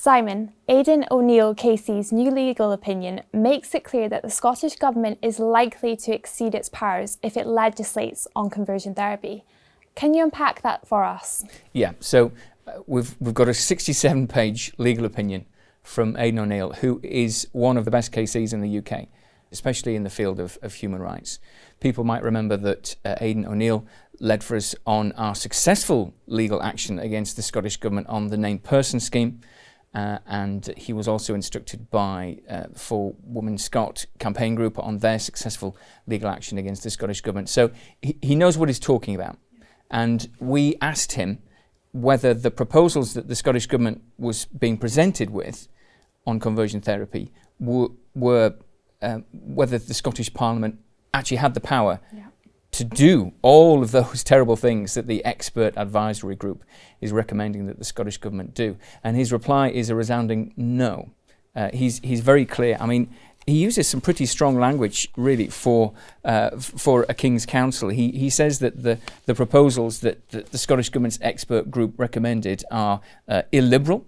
Simon, Aidan O'Neill KC's new legal opinion makes it clear that the Scottish Government is likely to exceed its powers if it legislates on conversion therapy. Can you unpack that for us? Yeah, so we've got a 67-page legal opinion from Aidan O'Neill, who is one of the best KCs in the UK, especially in the field of human rights. People might remember that Aidan O'Neill led for us on our successful legal action against the Scottish Government on the named person scheme. And he was also instructed by For Women Scot campaign group on their successful legal action against the Scottish Government. So he knows what he's talking about. And we asked him whether the proposals that the Scottish Government was being presented with on conversion therapy were whether the Scottish Parliament actually had the power to do all of those terrible things that the expert advisory group is recommending that the Scottish Government do. And his reply is a resounding no. He's very clear. I mean, he uses some pretty strong language, really, for a King's Counsel. He says that the proposals that the Scottish Government's expert group recommended are illiberal.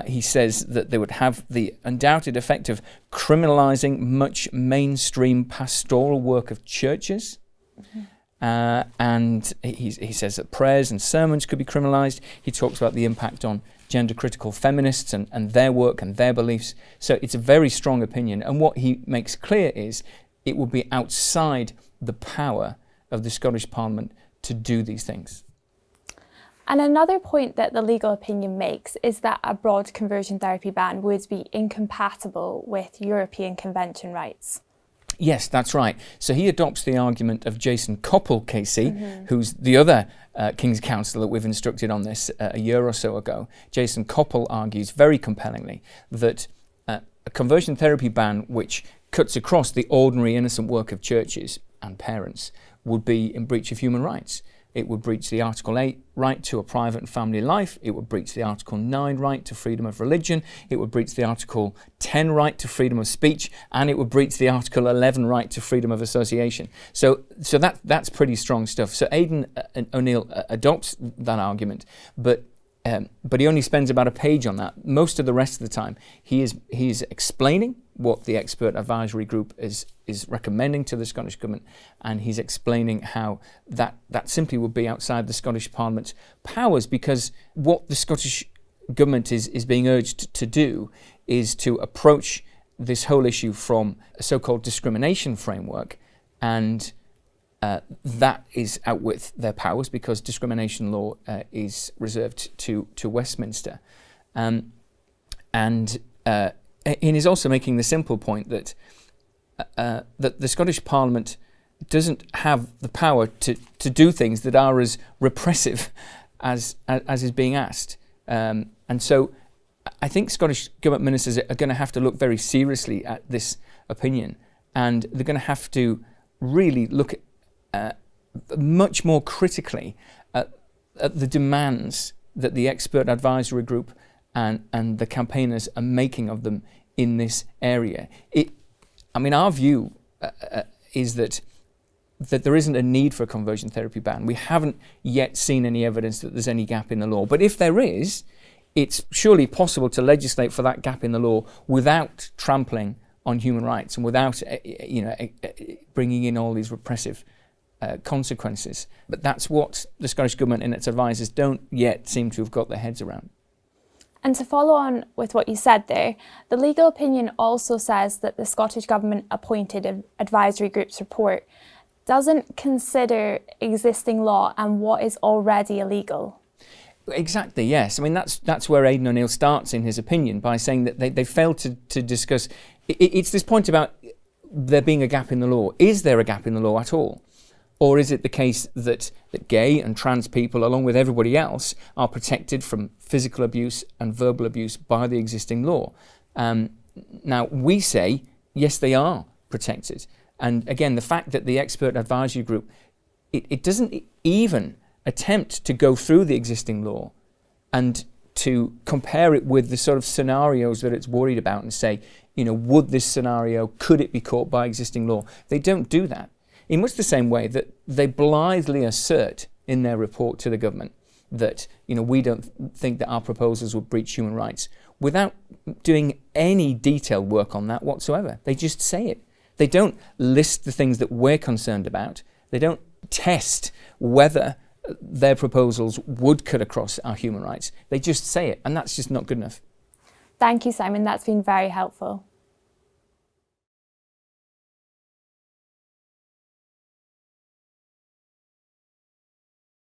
He says that they would have the undoubted effect of criminalising much mainstream pastoral work of churches. And he says that prayers and sermons could be criminalised. He talks about the impact on gender-critical feminists and their work and their beliefs. So it's a very strong opinion. And what he makes clear is it would be outside the power of the Scottish Parliament to do these things. And another point that the legal opinion makes is that a broad conversion therapy ban would be incompatible with European Convention rights. Yes, that's right. So he adopts the argument of Jason Coppell, KC, who's the other King's Counsel that we've instructed on this a year or so ago. Jason Coppell argues very compellingly that a conversion therapy ban which cuts across the ordinary innocent work of churches and parents would be in breach of human rights. It would breach the Article 8 right to a private and family life. It would breach the Article 9 right to freedom of religion. It would breach the Article 10 right to freedom of speech. And it would breach the Article 11 right to freedom of association. So that's pretty strong stuff. So Aidan O'Neill adopts that argument, but he only spends about a page on that. Most of the rest of the time, he is explaining what the expert advisory group is recommending to the Scottish Government, and he's explaining how that simply would be outside the Scottish Parliament's powers, because what the Scottish Government is being urged to do is to approach this whole issue from a so-called discrimination framework, and that is out with their powers because discrimination law is reserved to Westminster. And he's also making the simple point that the Scottish Parliament doesn't have the power to do things that are as repressive as is being asked. And so I think Scottish Government ministers are going to have to look very seriously at this opinion, and they're going to have to really look at much more critically at the demands that the expert advisory group and the campaigners are making of them in this area. Our view is that there isn't a need for a conversion therapy ban. We haven't yet seen any evidence that there's any gap in the law. But if there is, it's surely possible to legislate for that gap in the law without trampling on human rights and without bringing in all these repressive consequences. But that's what the Scottish Government and its advisors don't yet seem to have got their heads around. And to follow on with what you said there, the legal opinion also says that the Scottish Government appointed advisory group's report doesn't consider existing law and what is already illegal. Exactly, yes. That's where Aidan O'Neill starts in his opinion, by saying that they failed to discuss. It's this point about there being a gap in the law. Is there a gap in the law at all? Or is it the case that gay and trans people, along with everybody else, are protected from physical abuse and verbal abuse by the existing law? Now, we say, yes, they are protected. And again, the fact that the expert advisory group, it doesn't even attempt to go through the existing law and to compare it with the sort of scenarios that it's worried about and say, would this scenario, could it be caught by existing law? They don't do that. In much the same way that they blithely assert in their report to the government that, we don't think that our proposals would breach human rights, without doing any detailed work on that whatsoever. They just say it. They don't list the things that we're concerned about. They don't test whether their proposals would cut across our human rights. They just say it, and that's just not good enough. Thank you, Simon. That's been very helpful.